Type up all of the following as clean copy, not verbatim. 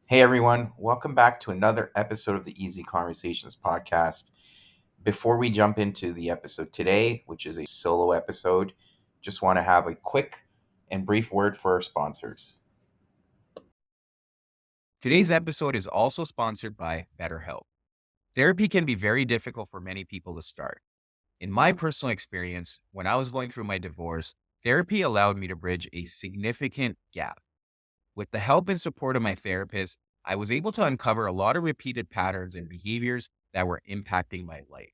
Hey everyone, welcome back to another episode of the Easy Conversations podcast. Before we jump into the episode today, which is a solo episode, just want to have a quick and brief word for our sponsors. Today's episode is also sponsored by BetterHelp. Therapy can be very difficult for many people to start. In my personal experience, when I was going through my divorce, therapy allowed me to bridge a significant gap. With the help and support of my therapist, I was able to uncover a lot of repeated patterns and behaviors that were impacting my life.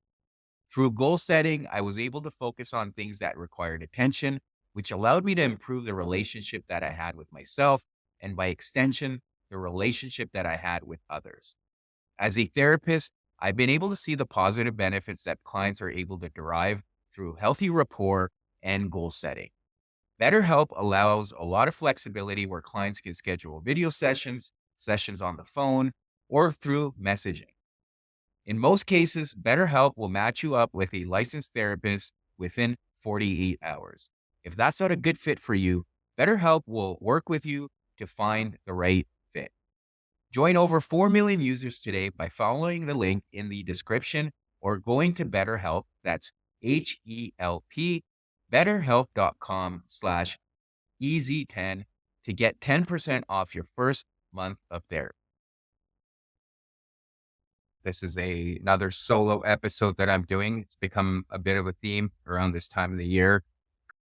Through goal setting, I was able to focus on things that required attention, which allowed me to improve the relationship that I had with myself and, by extension, the relationship that I had with others. As a therapist, I've been able to see the positive benefits that clients are able to derive through healthy rapport and goal setting. BetterHelp allows a lot of flexibility where clients can schedule video sessions, sessions on the phone, or through messaging. In most cases, BetterHelp will match you up with a licensed therapist within 48 hours. If that's not a good fit for you, BetterHelp will work with you to find the right fit. Join over 4 million users today by following the link in the description or going to BetterHelp. That's HELP, betterhelp.com/easy10 to get 10% off your first month of therapy. This is another solo episode that I'm doing. It's become a bit of a theme around this time of the year.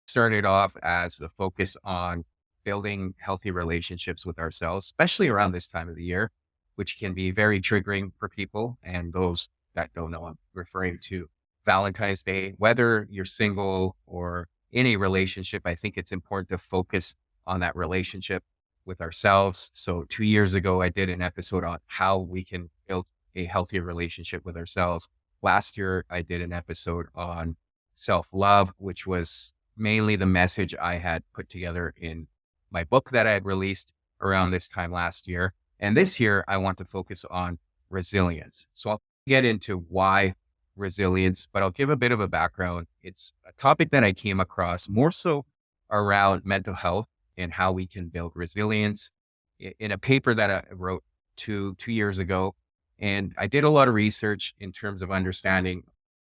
Started off as the focus on building healthy relationships with ourselves, especially around this time of the year, which can be very triggering for people. And those that don't know, I'm referring to Valentine's Day. Whether you're single or in a relationship, I think it's important to focus on that relationship with ourselves. So 2 years ago, I did an episode on how we can build a healthy relationship with ourselves. Last year, I did an episode on self-love, which was mainly the message I had put together in my book that I had released around this time last year. And this year, I want to focus on resilience. So I'll get into why resilience, but I'll give a bit of a background. It's a topic that I came across more so around mental health and how we can build resilience in a paper that I wrote two years ago. And I did a lot of research in terms of understanding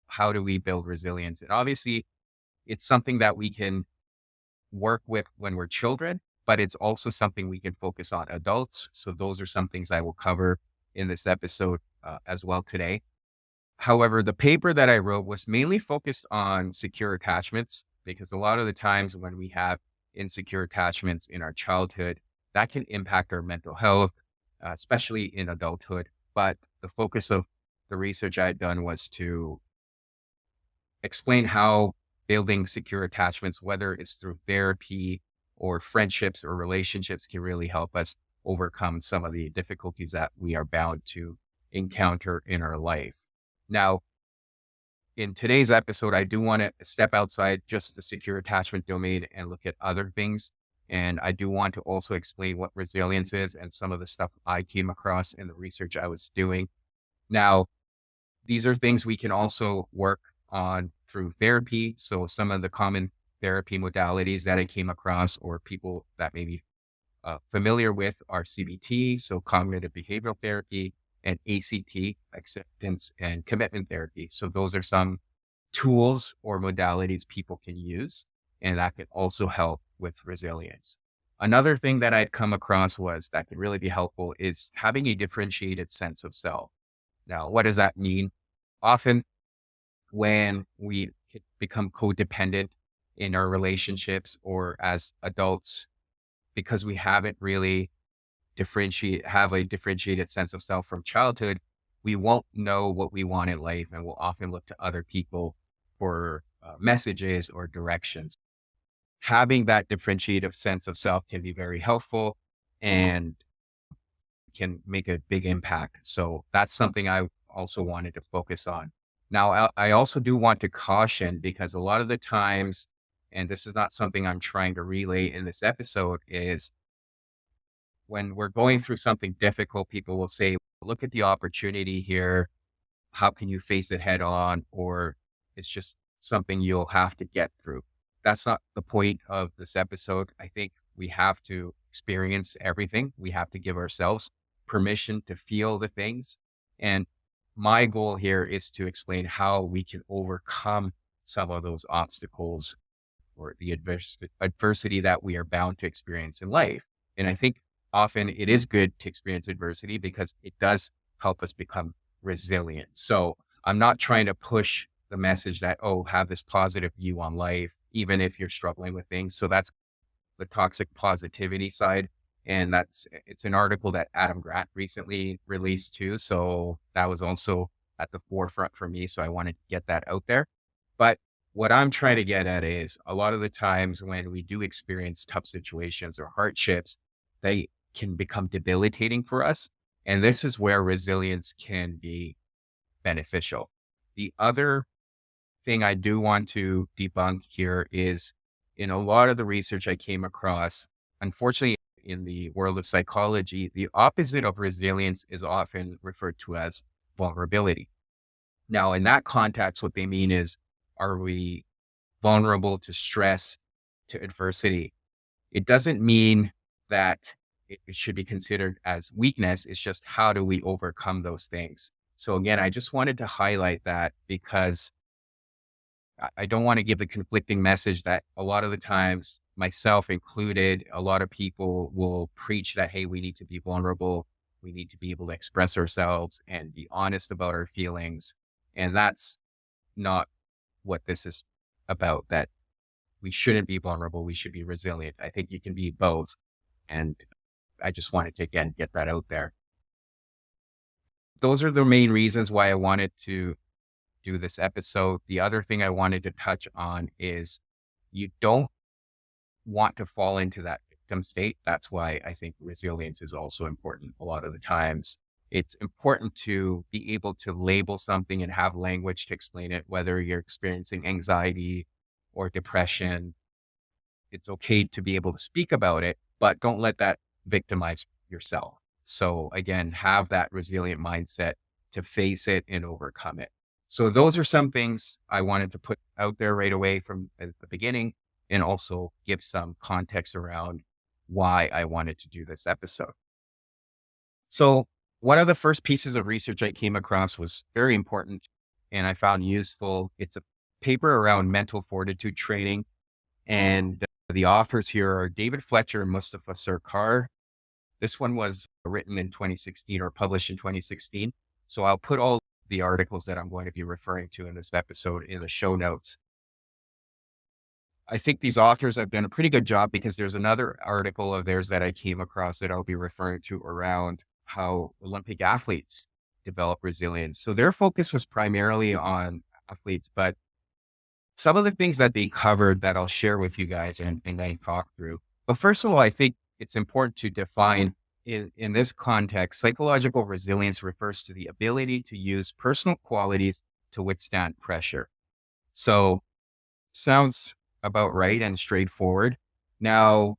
how do we build resilience. And obviously, it's something that we can work with when we're children, but it's also something we can focus on adults. So those are some things I will cover in this episode as well today. However, the paper that I wrote was mainly focused on secure attachments because a lot of the times when we have insecure attachments in our childhood, that can impact our mental health, especially in adulthood. But the focus of the research I had done was to explain how building secure attachments, whether it's through therapy or friendships or relationships, can really help us overcome some of the difficulties that we are bound to encounter in our life. Now, in today's episode, I do want to step outside just the secure attachment domain and look at other things. And I do want to also explain what resilience is and some of the stuff I came across in the research I was doing. Now, these are things we can also work on through therapy. So some of the common therapy modalities that I came across or people that may be familiar with are CBT, so cognitive behavioral therapy, and ACT, acceptance and commitment therapy. So those are some tools or modalities people can use, and that can also help with resilience. Another thing that I'd come across was that could really be helpful is having a differentiated sense of self. Now, what does that mean? Often when we become codependent in our relationships or as adults, because we haven't really have a differentiated sense of self from childhood, we won't know what we want in life and we'll often look to other people for messages or directions. Having that differentiated sense of self can be very helpful and can make a big impact. So that's something I also wanted to focus on. Now, I also do want to caution because a lot of the times, and this is not something I'm trying to relay in this episode, is when we're going through something difficult, people will say, look at the opportunity here. How can you face it head on? Or it's just something you'll have to get through. That's not the point of this episode. I think we have to experience everything. We have to give ourselves permission to feel the things. And my goal here is to explain how we can overcome some of those obstacles or the adversity that we are bound to experience in life. And I think often it is good to experience adversity because it does help us become resilient. So I'm not trying to push the message that, oh, have this positive view on life, even if you're struggling with things. So that's the toxic positivity side. And it's an article that Adam Grant recently released too. So that was also at the forefront for me. So I wanted to get that out there. But what I'm trying to get at is a lot of the times when we do experience tough situations or hardships, they can become debilitating for us. And this is where resilience can be beneficial. The other thing I do want to debunk here is in a lot of the research I came across, unfortunately, in the world of psychology, the opposite of resilience is often referred to as vulnerability. Now, in that context, what they mean is, are we vulnerable to stress, to adversity? It doesn't mean that it should be considered as weakness. It's just how do we overcome those things? So again, I just wanted to highlight that because I don't want to give the conflicting message that a lot of the times, myself included, a lot of people will preach that, hey, we need to be vulnerable. We need to be able to express ourselves and be honest about our feelings. And that's not what this is about, that we shouldn't be vulnerable. We should be resilient. I think you can be both. And I just wanted to, again, get that out there. Those are the main reasons why I wanted to do this episode. The other thing I wanted to touch on is you don't want to fall into that victim state. That's why I think resilience is also important. A lot of the times it's important to be able to label something and have language to explain it, whether you're experiencing anxiety or depression. It's okay to be able to speak about it, but don't let that victimize yourself. So again, have that resilient mindset to face it and overcome it. So those are some things I wanted to put out there right away from at the beginning and also give some context around why I wanted to do this episode. So one of the first pieces of research I came across was very important and I found useful. It's a paper around mental fortitude training. And the authors here are David Fletcher and Mustafa Sarkar. This one was written in 2016 or published in 2016. So I'll put all the articles that I'm going to be referring to in this episode in the show notes. I think these authors have done a pretty good job because there's another article of theirs that I came across that I'll be referring to around how Olympic athletes develop resilience. So their focus was primarily on athletes, but some of the things that they covered that I'll share with you guys and I talk through. But first of all, I think it's important to define in this context, psychological resilience refers to the ability to use personal qualities to withstand pressure. So sounds about right and straightforward. Now,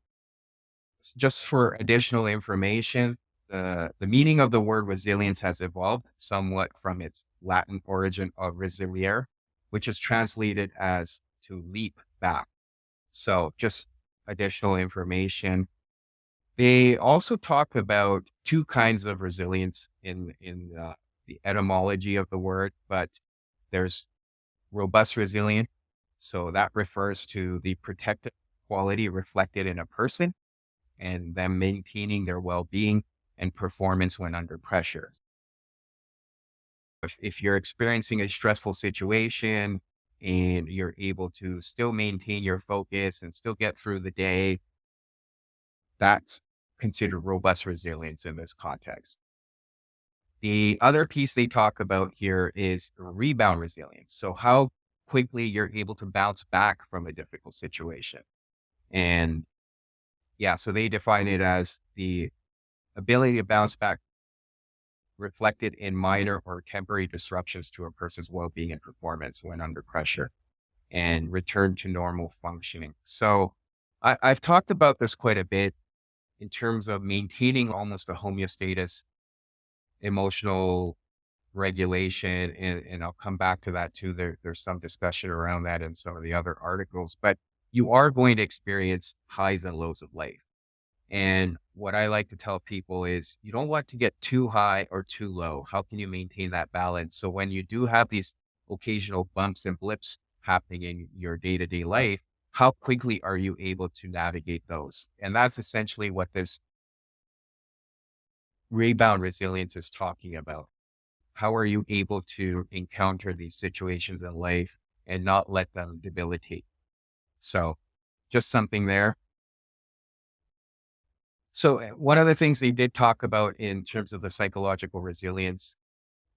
just for additional information, the meaning of the word resilience has evolved somewhat from its Latin origin of resiliere, which is translated as to leap back. So just additional information. They also talk about two kinds of resilience in the etymology of the word, but there's robust resilience. So that refers to the protective quality reflected in a person and them maintaining their well-being and performance when under pressure. If you're experiencing a stressful situation and you're able to still maintain your focus and still get through the day, that's considered robust resilience in this context. The other piece they talk about here is rebound resilience. So how quickly you're able to bounce back from a difficult situation. And yeah, so they define it as the ability to bounce back reflected in minor or temporary disruptions to a person's well-being and performance when under pressure and return to normal functioning. So I've talked about this quite a bit in terms of maintaining almost a homeostasis, emotional regulation. And I'll come back to that too. There's some discussion around that in some of the other articles, but you are going to experience highs and lows of life. And what I like to tell people is you don't want to get too high or too low. How can you maintain that balance? So when you do have these occasional bumps and blips happening in your day to day life, how quickly are you able to navigate those? And that's essentially what this rebound resilience is talking about. How are you able to encounter these situations in life and not let them debilitate? So just something there. So one of the things they did talk about in terms of the psychological resilience,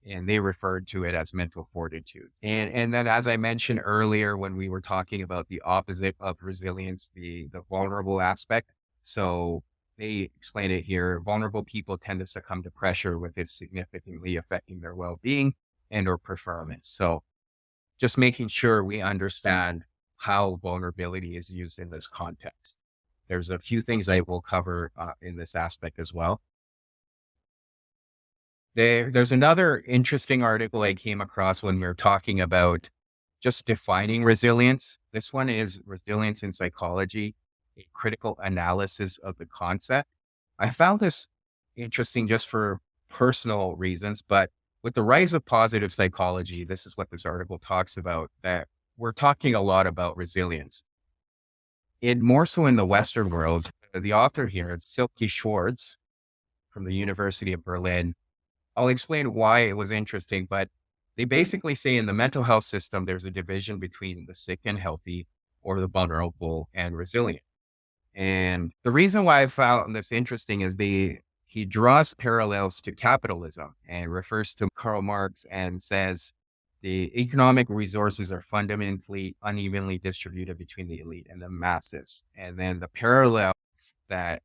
and they referred to it as mental fortitude. And then as I mentioned earlier, when we were talking about the opposite of resilience, the vulnerable aspect. So they explain it here. Vulnerable people tend to succumb to pressure with it significantly affecting their well-being and or performance. So just making sure we understand how vulnerability is used in this context. There's a few things I will cover in this aspect as well. There's another interesting article I came across when we were talking about just defining resilience. This one is Resilience in Psychology, a critical analysis of the concept. I found this interesting just for personal reasons, but with the rise of positive psychology, this is what this article talks about, that we're talking a lot about resilience. In more so in the Western world, the author here is Silke Schwartz from the University of Berlin. I'll explain why it was interesting, but they basically say in the mental health system, there's a division between the sick and healthy or the vulnerable and resilient. And the reason why I found this interesting is he draws parallels to capitalism and refers to Karl Marx and says the economic resources are fundamentally unevenly distributed between the elite and the masses. And then the parallel that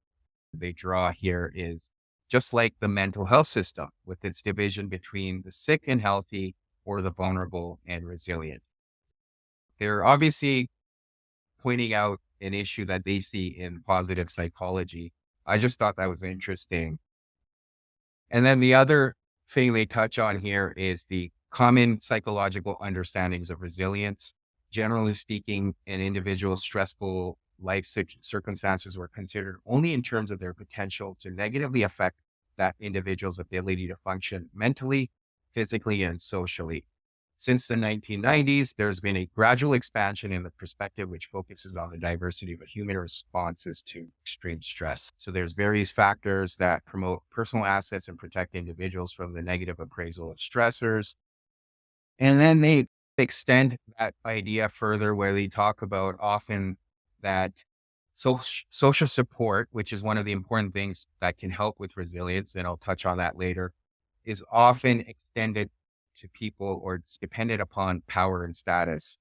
they draw here is just like the mental health system with its division between the sick and healthy or the vulnerable and resilient. They're obviously pointing out an issue that they see in positive psychology. I just thought that was interesting. And then the other thing they touch on here is the common psychological understandings of resilience. Generally speaking, an individual's stressful life circumstances were considered only in terms of their potential to negatively affect that individual's ability to function mentally, physically, and socially. Since the 1990s, there's been a gradual expansion in the perspective which focuses on the diversity of human responses to extreme stress. So there's various factors that promote personal assets and protect individuals from the negative appraisal of stressors. And then they extend that idea further where they talk about often that social support, which is one of the important things that can help with resilience, and I'll touch on that later, is often extended to people or it's dependent upon power and status.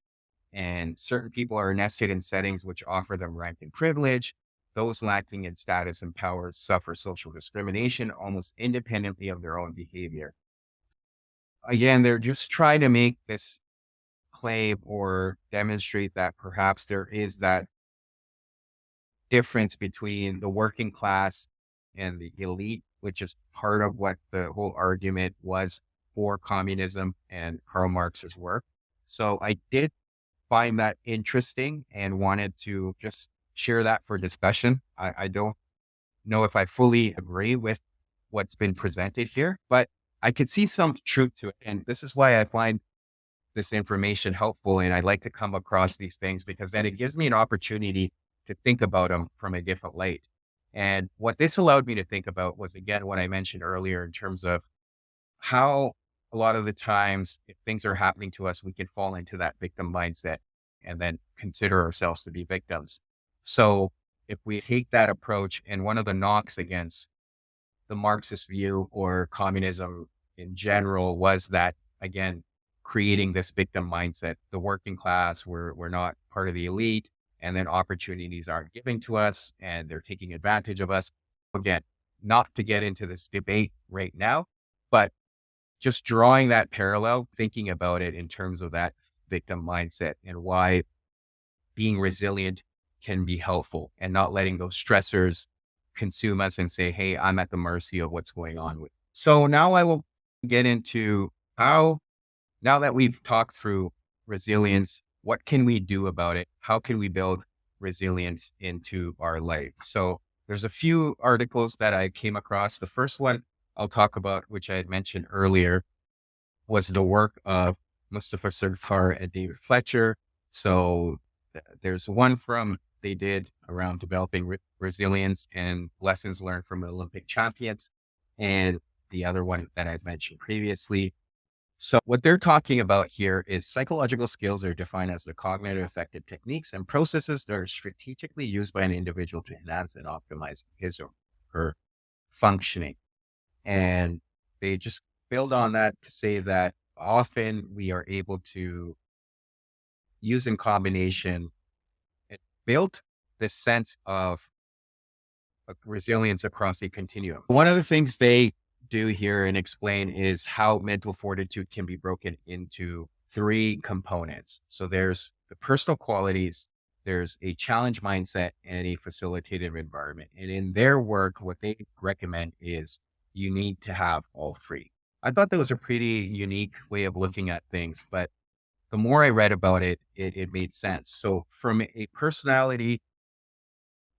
And certain people are nested in settings which offer them rank and privilege. Those lacking in status and power suffer social discrimination almost independently of their own behavior. Again, they're just trying to make this claim or demonstrate that perhaps there is that difference between the working class and the elite, which is part of what the whole argument was for communism and Karl Marx's work. So I did find that interesting and wanted to just share that for discussion. I don't know if I fully agree with what's been presented here, but I could see some truth to it. And this is why I find this information helpful. And I like to come across these things because then it gives me an opportunity to think about them from a different light. And what this allowed me to think about was, again, what I mentioned earlier in terms of how a lot of the times, if things are happening to us, we can fall into that victim mindset and then consider ourselves to be victims. So if we take that approach, and one of the knocks against the Marxist view or communism in general was that, again, creating this victim mindset, the working class, we're not part of the elite, and then opportunities aren't given to us and they're taking advantage of us. Again, not to get into this debate right now, but just drawing that parallel, thinking about it in terms of that victim mindset and why being resilient can be helpful and not letting those stressors consume us and say, hey, I'm at the mercy of what's going on with. So now I will get into how, now that we've talked through resilience, what can we do about it? How can we build resilience into our life? So There's a few articles that I came across. The first one I'll talk about, which I had mentioned earlier, was the work of Mustafa Sirkar and David Fletcher. So there's one from they did around developing resilience and lessons learned from Olympic champions, and the other one that I've mentioned previously. So what they're talking about here is psychological skills are defined as the cognitive effective techniques and processes that are strategically used by an individual to enhance and optimize his or her functioning. And they just build on that to say that often we are able to use in combination and build this sense of resilience across a continuum. One of the things they do here and explain is how mental fortitude can be broken into three components. So there's the personal qualities, there's a challenge mindset, and a facilitative environment. And in their work, what they recommend is you need to have all three. I thought that was a pretty unique way of looking at things, but the more I read about it, it made sense. So from a personality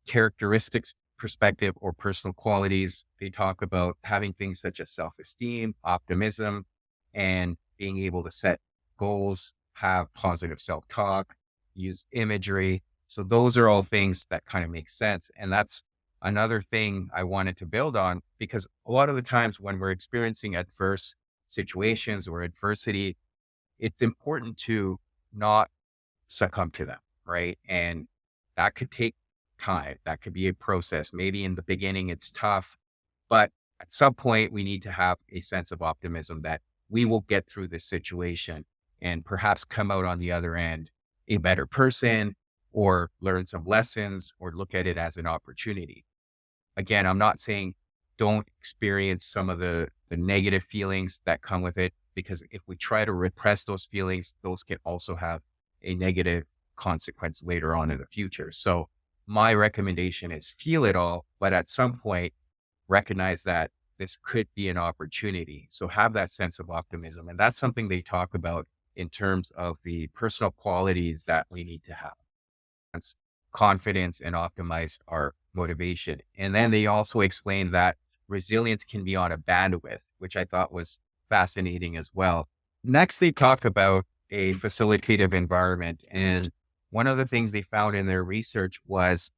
characteristics perspective or personal qualities, they talk about having things such as self-esteem, optimism, and being able to set goals, have positive self-talk, use imagery. So those are all things that kind of make sense. And that's another thing I wanted to build on, because a lot of the times when we're experiencing adverse situations or adversity, it's important to not succumb to them, right? And that could take time. That could be a process. Maybe in the beginning it's tough, but at some point we need to have a sense of optimism that we will get through this situation and perhaps come out on the other end a better person or learn some lessons or look at it as an opportunity. Again, I'm not saying don't experience some of the negative feelings that come with it, because if we try to repress those feelings, those can also have a negative consequence later on in the future. So my recommendation is feel it all, but at some point recognize that this could be an opportunity. So have that sense of optimism. And that's something they talk about in terms of the personal qualities that we need to have. That's confidence and optimize our motivation. And then they also explain that resilience can be on a bandwidth, which I thought was fascinating as well. Next, they talk about a facilitative environment. And one of the things they found in their research was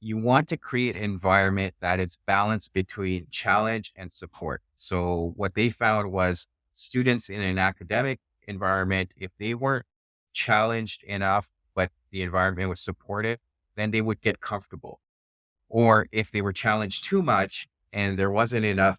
you want to create an environment that is balanced between challenge and support. So what they found was students in an academic environment, if they weren't challenged enough, but the environment was supportive, then they would get comfortable. Or if they were challenged too much and there wasn't enough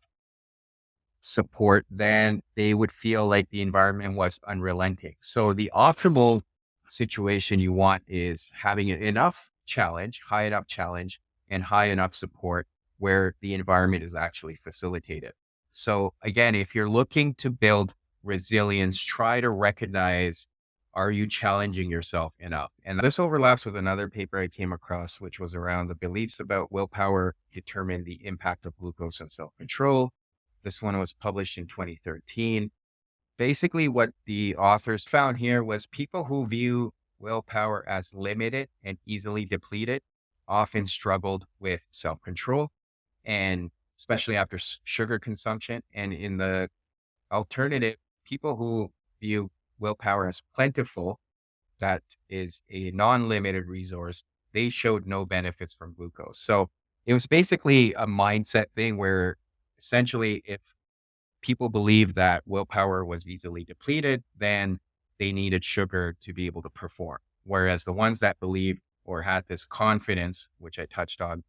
support, then they would feel like the environment was unrelenting. So the optimal situation you want is having enough challenge, high enough challenge and high enough support where the environment is actually facilitated. So again, if you're looking to build resilience, try to recognize, are you challenging yourself enough? And this overlaps with another paper I came across, which was around the beliefs about willpower determine the impact of glucose and self-control. This one was published in 2013. Basically, what the authors found here was people who view willpower as limited and easily depleted often struggled with self-control, and especially after sugar consumption. And in the alternative, people who view willpower as plentiful, that is a non-limited resource, they showed no benefits from glucose. So it was basically a mindset thing where essentially if people believe that willpower was easily depleted, then they needed sugar to be able to perform. Whereas the ones that believed or had this confidence, which I touched on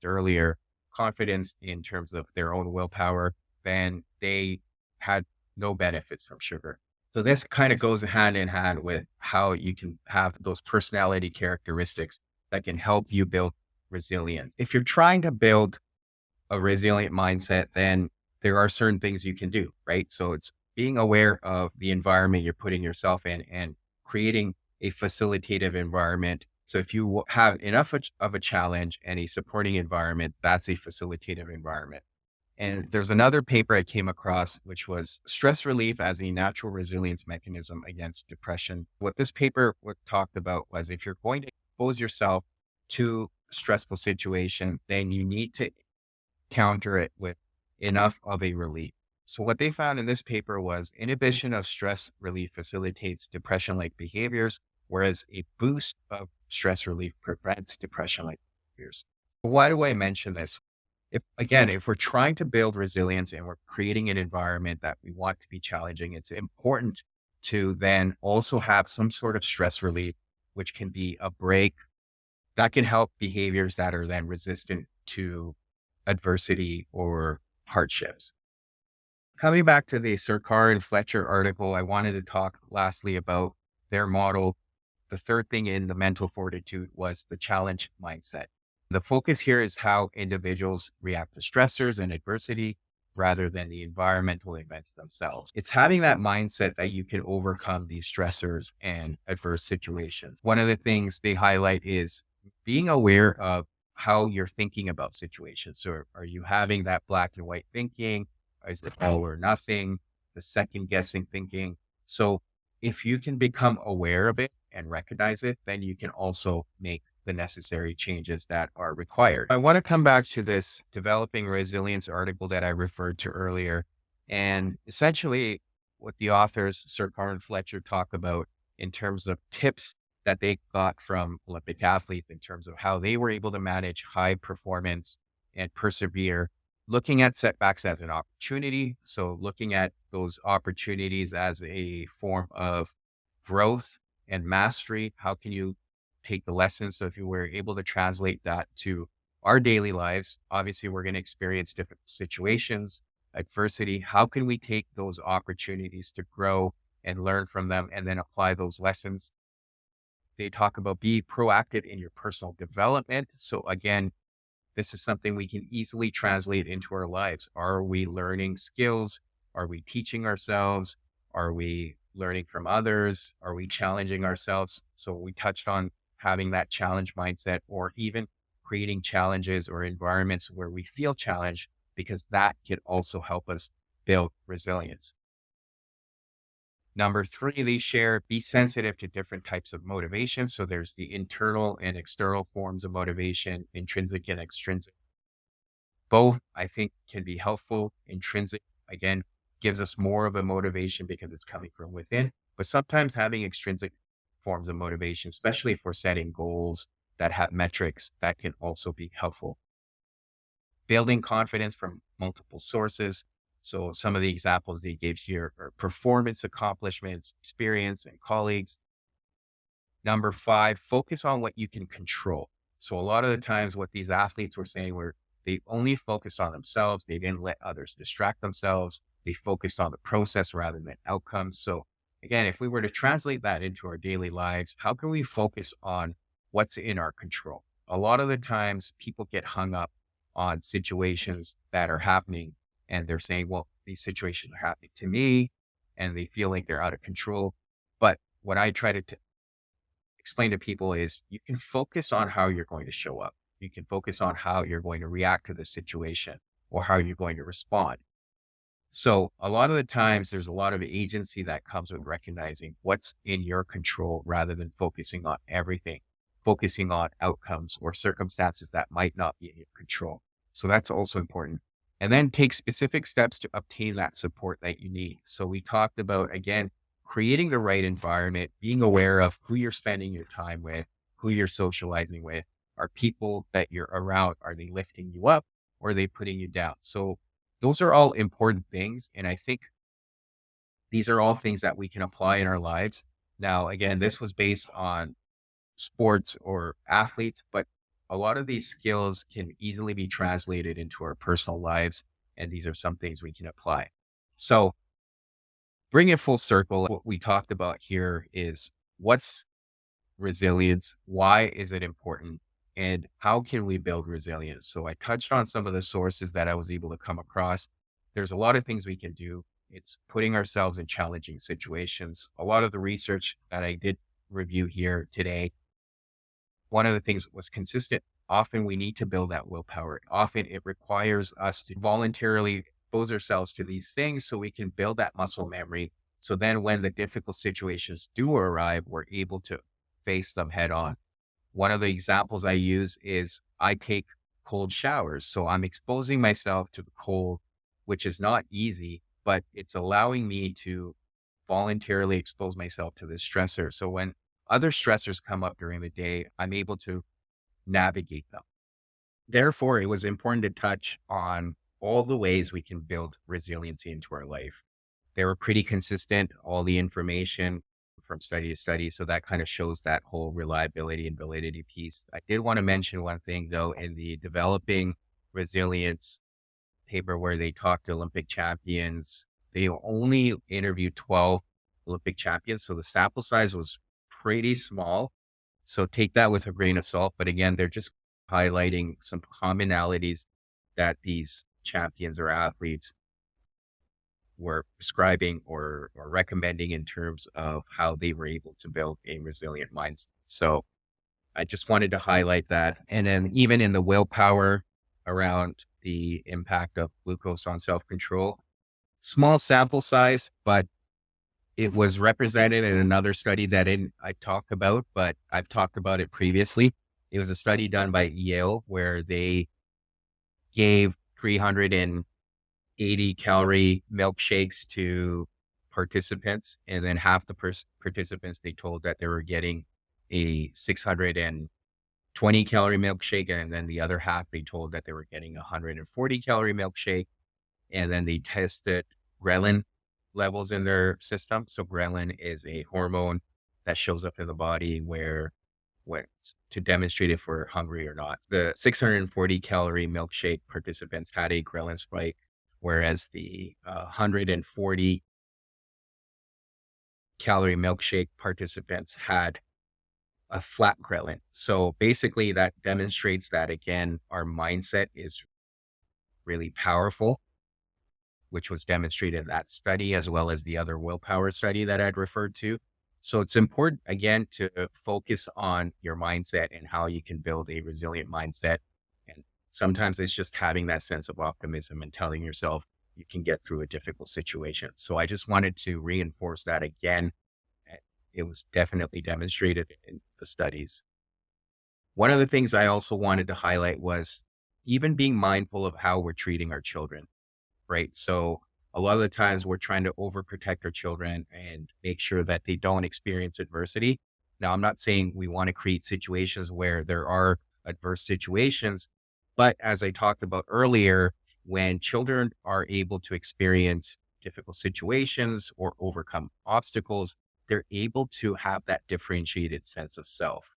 earlier, confidence in terms of their own willpower, then they had no benefits from sugar. So this kind of goes hand in hand with how you can have those personality characteristics that can help you build resilience. If you're trying to build a resilient mindset, then there are certain things you can do, right? So it's being aware of the environment you're putting yourself in and creating a facilitative environment. So if you have enough of a challenge and a supporting environment, that's a facilitative environment. And there's another paper I came across, which was stress relief as a natural resilience mechanism against depression. What this paper talked about was if you're going to expose yourself to stressful situation, then you need to counter it with enough of a relief. So what they found in this paper was inhibition of stress relief facilitates depression-like behaviors, whereas a boost of stress relief prevents depression-like behaviors. Why do I mention this? If we're trying to build resilience and we're creating an environment that we want to be challenging, it's important to then also have some sort of stress relief, which can be a break that can help behaviors that are then resistant to adversity or hardships. Coming back to the Surkar and Fletcher article, I wanted to talk lastly about their model. The third thing in the mental fortitude was the challenge mindset. The focus here is how individuals react to stressors and adversity rather than the environmental events themselves. It's having that mindset that you can overcome these stressors and adverse situations. One of the things they highlight is being aware of how you're thinking about situations. So are you having that black and white thinking? Is it all or nothing? The second guessing thinking. So if you can become aware of it and recognize it, then you can also make the necessary changes that are required. I want to come back to this developing resilience article that I referred to earlier. And essentially what the authors, Surkar and Fletcher, talk about in terms of tips that they got from Olympic athletes in terms of how they were able to manage high performance and persevere, looking at setbacks as an opportunity. So looking at those opportunities as a form of growth and mastery. How can you take the lessons? So if you were able to translate that to our daily lives, obviously we're going to experience different situations, adversity. How can we take those opportunities to grow and learn from them and then apply those lessons? They talk about be proactive in your personal development. So again, this is something we can easily translate into our lives. Are we learning skills? Are we teaching ourselves? Are we learning from others? Are we challenging ourselves? So we touched on having that challenge mindset or even creating challenges or environments where we feel challenged, because that can also help us build resilience. Number three, they share be sensitive to different types of motivation. So there's the internal and external forms of motivation, intrinsic and extrinsic. Both, I think, can be helpful. Intrinsic, again, gives us more of a motivation because it's coming from within. But sometimes having extrinsic forms of motivation, especially if we're setting goals that have metrics, that can also be helpful. Building confidence from multiple sources. So some of the examples they gave here are performance accomplishments, experience, and colleagues. Number five, focus on what you can control. So a lot of the times what these athletes were saying were they only focused on themselves. They didn't let others distract themselves. They focused on the process rather than outcomes. So again, if we were to translate that into our daily lives, how can we focus on what's in our control? A lot of the times people get hung up on situations that are happening and they're saying, well, these situations are happening to me and they feel like they're out of control. But what I try to explain to people is you can focus on how you're going to show up. You can focus on how you're going to react to the situation or how you're going to respond. So a lot of the times there's a lot of agency that comes with recognizing what's in your control rather than focusing on everything, focusing on outcomes or circumstances that might not be in your control. So that's also important. And then take specific steps to obtain that support that you need. So we talked about, again, creating the right environment, being aware of who you're spending your time with, who you're socializing with. Are people that you're around, are they lifting you up or are they putting you down? So those are all important things. And I think these are all things that we can apply in our lives. Now, again, this was based on sports or athletes, but a lot of these skills can easily be translated into our personal lives. And these are some things we can apply. So bring it full circle. What we talked about here is what's resilience? Why is it important? And how can we build resilience? So I touched on some of the sources that I was able to come across. There's a lot of things we can do. It's putting ourselves in challenging situations. A lot of the research that I did review here today, one of the things was consistent. Often we need to build that willpower. Often it requires us to voluntarily expose ourselves to these things so we can build that muscle memory. So then when the difficult situations do arrive, we're able to face them head on. One of the examples I use is I take cold showers. So I'm exposing myself to the cold, which is not easy, but it's allowing me to voluntarily expose myself to this stressor. So when other stressors come up during the day, I'm able to navigate them. Therefore, it was important to touch on all the ways we can build resiliency into our life. They were pretty consistent, all the information from study to study. So that kind of shows that whole reliability and validity piece. I did want to mention one thing though, in the developing resilience paper where they talked to Olympic champions, they only interviewed 12 Olympic champions. So the sample size was pretty small. So take that with a grain of salt. But again, they're just highlighting some commonalities that these champions or athletes were prescribing or recommending in terms of how they were able to build a resilient mindset. So I just wanted to highlight that. And then even in the willpower around the impact of glucose on self-control, small sample size, but it was represented in another study that I talk about, but I've talked about it previously. It was a study done by Yale where they gave 380 calorie milkshakes to participants. And then half the participants, they told that they were getting a 620 calorie milkshake. And then the other half, they told that they were getting a 140 calorie milkshake. And then they tested ghrelin levels in their system. So ghrelin is a hormone that shows up in the body when to demonstrate if we're hungry or not. The 640 calorie milkshake participants had a ghrelin spike, whereas the 140 calorie milkshake participants had a flat ghrelin. So basically that demonstrates that again, our mindset is really powerful, which was demonstrated in that study, as well as the other willpower study that I'd referred to. So it's important, again, to focus on your mindset and how you can build a resilient mindset. And sometimes it's just having that sense of optimism and telling yourself you can get through a difficult situation. So I just wanted to reinforce that again. It was definitely demonstrated in the studies. One of the things I also wanted to highlight was even being mindful of how we're treating our children, right? So a lot of the times we're trying to overprotect our children and make sure that they don't experience adversity. Now, I'm not saying we want to create situations where there are adverse situations, but as I talked about earlier, when children are able to experience difficult situations or overcome obstacles, they're able to have that differentiated sense of self.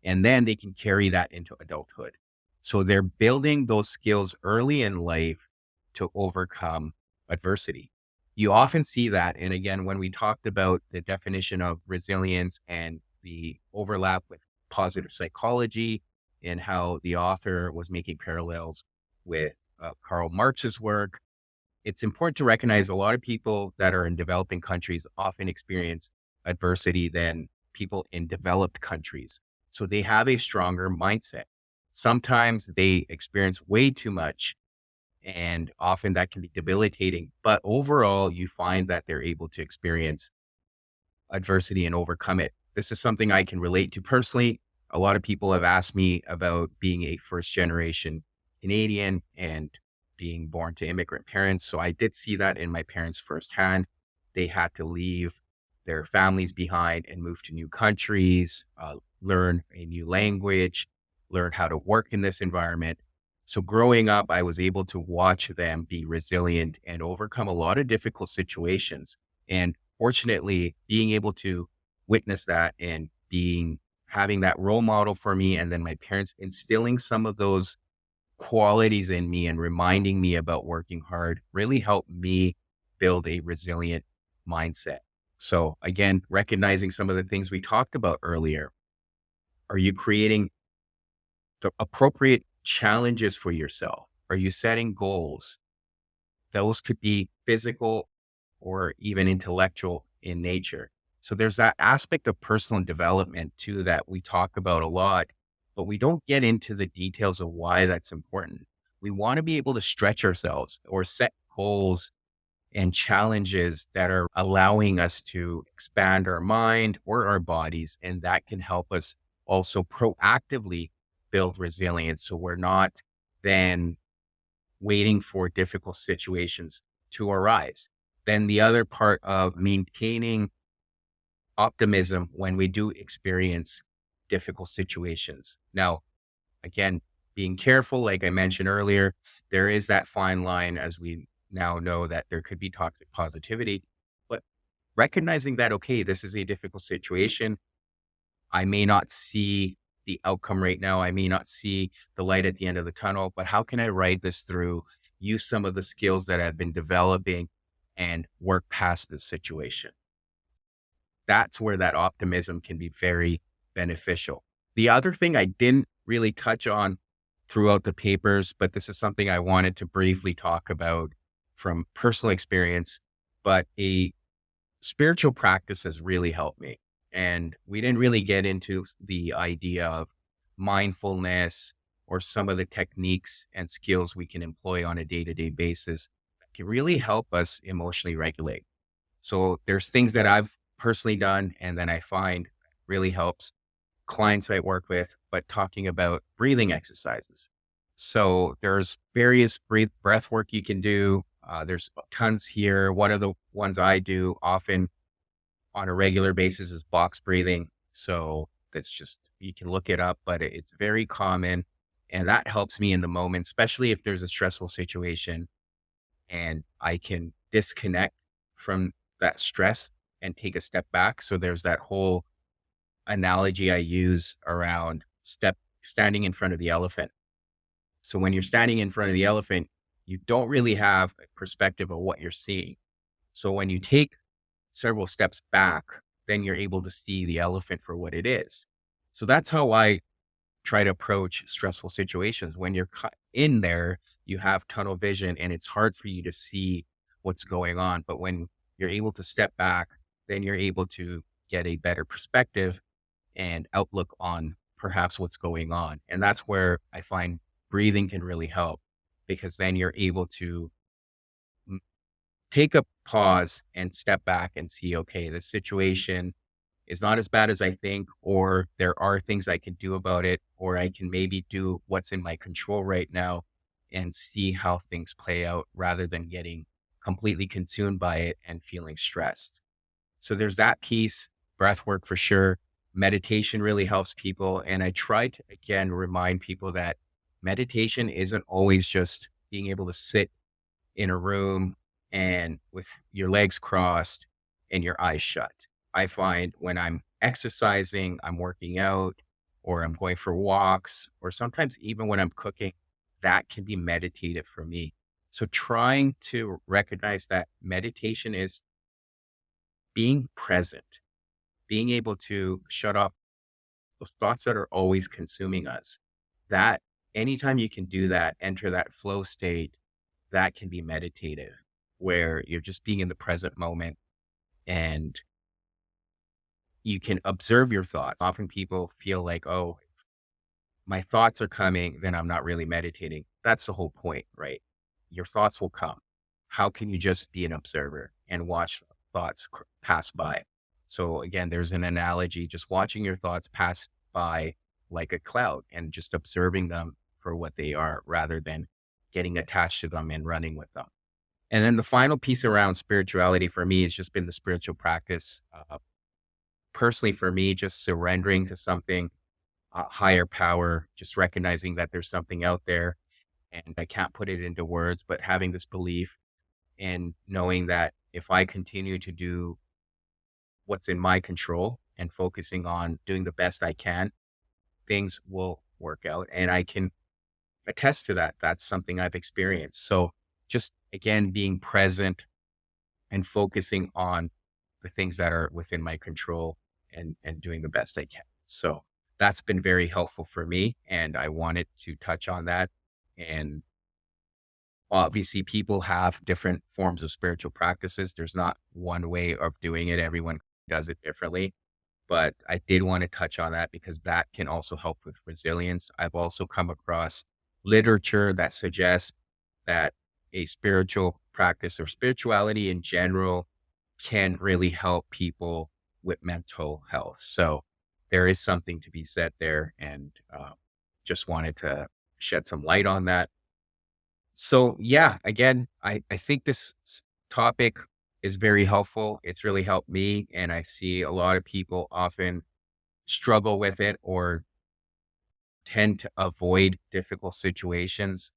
And then they can carry that into adulthood. So they're building those skills early in life to overcome adversity. You often see that. And again, when we talked about the definition of resilience and the overlap with positive psychology and how the author was making parallels with Karl Marx's work, it's important to recognize a lot of people that are in developing countries often experience adversity than people in developed countries. So they have a stronger mindset. Sometimes they experience way too much and often that can be debilitating. But overall, you find that they're able to experience adversity and overcome it. This is something I can relate to personally. A lot of people have asked me about being a first generation Canadian and being born to immigrant parents. So I did see that in my parents firsthand. They had to leave their families behind and move to new countries, learn a new language, learn how to work in this environment. So growing up, I was able to watch them be resilient and overcome a lot of difficult situations. And fortunately, being able to witness that and having that role model for me, and then my parents instilling some of those qualities in me and reminding me about working hard really helped me build a resilient mindset. So again, recognizing some of the things we talked about earlier. Are you creating the appropriate challenges for yourself? Are you setting goals? Those could be physical or even intellectual in nature. So there's that aspect of personal development too that we talk about a lot, but we don't get into the details of why that's important. We want to be able to stretch ourselves or set goals and challenges that are allowing us to expand our mind or our bodies. And that can help us also proactively build resilience. So we're not then waiting for difficult situations to arise. Then the other part of maintaining optimism when we do experience difficult situations. Now, again, being careful, like I mentioned earlier, there is that fine line as we now know that there could be toxic positivity, but recognizing that, okay, this is a difficult situation. I may not see the outcome right now. I may not see the light at the end of the tunnel, but how can I ride this through, use some of the skills that I've been developing and work past this situation? That's where that optimism can be very beneficial. The other thing I didn't really touch on throughout the papers, but this is something I wanted to briefly talk about from personal experience, but a spiritual practice has really helped me. And we didn't really get into the idea of mindfulness or some of the techniques and skills we can employ on a day to day basis that can really help us emotionally regulate. So there's things that I've personally done and then I find really helps clients I work with, but talking about breathing exercises. So there's various breath work you can do. There's tons here. One of the ones I do often on a regular basis is box breathing. So that's just, you can look it up, but it's very common. And that helps me in the moment, especially if there's a stressful situation and I can disconnect from that stress and take a step back. So there's that whole analogy I use around standing in front of the elephant. So when you're standing in front of the elephant, you don't really have a perspective of what you're seeing. So when you take several steps back, then you're able to see the elephant for what it is. So that's how I try to approach stressful situations. When you're in there, you have tunnel vision and it's hard for you to see what's going on. But when you're able to step back, then you're able to get a better perspective and outlook on perhaps what's going on. And that's where I find breathing can really help because then you're able to take a pause and step back and see, okay, the situation is not as bad as I think, or there are things I can do about it, or I can maybe do what's in my control right now and see how things play out rather than getting completely consumed by it and feeling stressed. So there's that piece, breath work for sure. Meditation really helps people. And I try to, again, remind people that meditation isn't always just being able to sit in a room and with your legs crossed and your eyes shut. I find when I'm exercising, I'm working out, or I'm going for walks, or sometimes even when I'm cooking, that can be meditative for me. So trying to recognize that meditation is being present, being able to shut off those thoughts that are always consuming us. That anytime you can do that, enter that flow state, that can be meditative, where you're just being in the present moment and you can observe your thoughts. Often people feel like, oh, my thoughts are coming, then I'm not really meditating. That's the whole point, right? Your thoughts will come. How can you just be an observer and watch thoughts pass by? So again, there's an analogy, just watching your thoughts pass by like a cloud and just observing them for what they are rather than getting attached to them and running with them. And then the final piece around spirituality for me has just been the spiritual practice. Personally, for me, just surrendering to something higher power, just recognizing that there's something out there and I can't put it into words, but having this belief and knowing that if I continue to do what's in my control and focusing on doing the best I can, things will work out. And I can attest to that. That's something I've experienced. So just again, being present and focusing on the things that are within my control and doing the best I can. So that's been very helpful for me. And I wanted to touch on that. And obviously, people have different forms of spiritual practices. There's not one way of doing it, everyone does it differently. But I did want to touch on that because that can also help with resilience. I've also come across literature that suggests that a spiritual practice or spirituality in general can really help people with mental health. So there is something to be said there, and just wanted to shed some light on that. So yeah, again, I think topic is very helpful. It's really helped me, and I see a lot of people often struggle with it or tend to avoid difficult situations.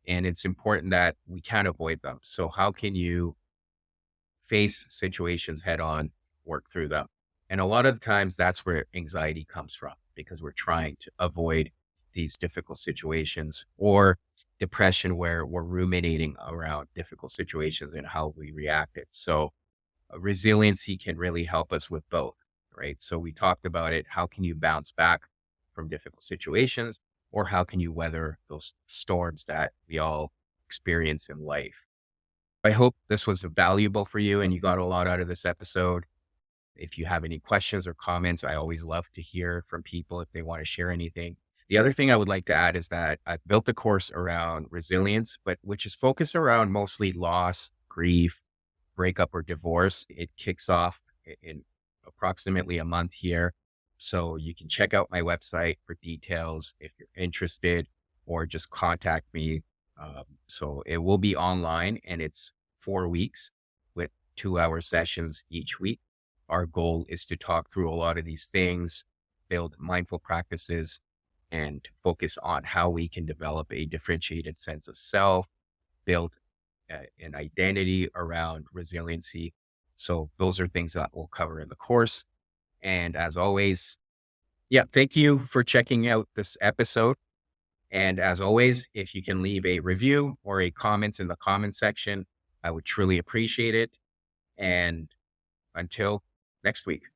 And it's important that we can avoid them. So how can you face situations head on, work through them? And a lot of the times that's where anxiety comes from, because we're trying to avoid these difficult situations, or depression where we're ruminating around difficult situations and how we react it. So resiliency can really help us with both, right? So we talked about it. How can you bounce back from difficult situations, or how can you weather those storms that we all experience in life? I hope this was valuable for you and you got a lot out of this episode. If you have any questions or comments, I always love to hear from people if they want to share anything. The other thing I would like to add is that I've built a course around resilience, but which is focused around mostly loss, grief, breakup, or divorce. It kicks off in approximately a month here. So you can check out my website for details if you're interested, or just contact me. So it will be online, and it's 4 weeks with 2-hour sessions each week. Our goal is to talk through a lot of these things, build mindful practices, and focus on how we can develop a differentiated sense of self, build an identity around resiliency. So those are things that we'll cover in the course. And as always, yeah, thank you for checking out this episode. And as always, if you can leave a review or a comment in the comment section, I would truly appreciate it. And until next week.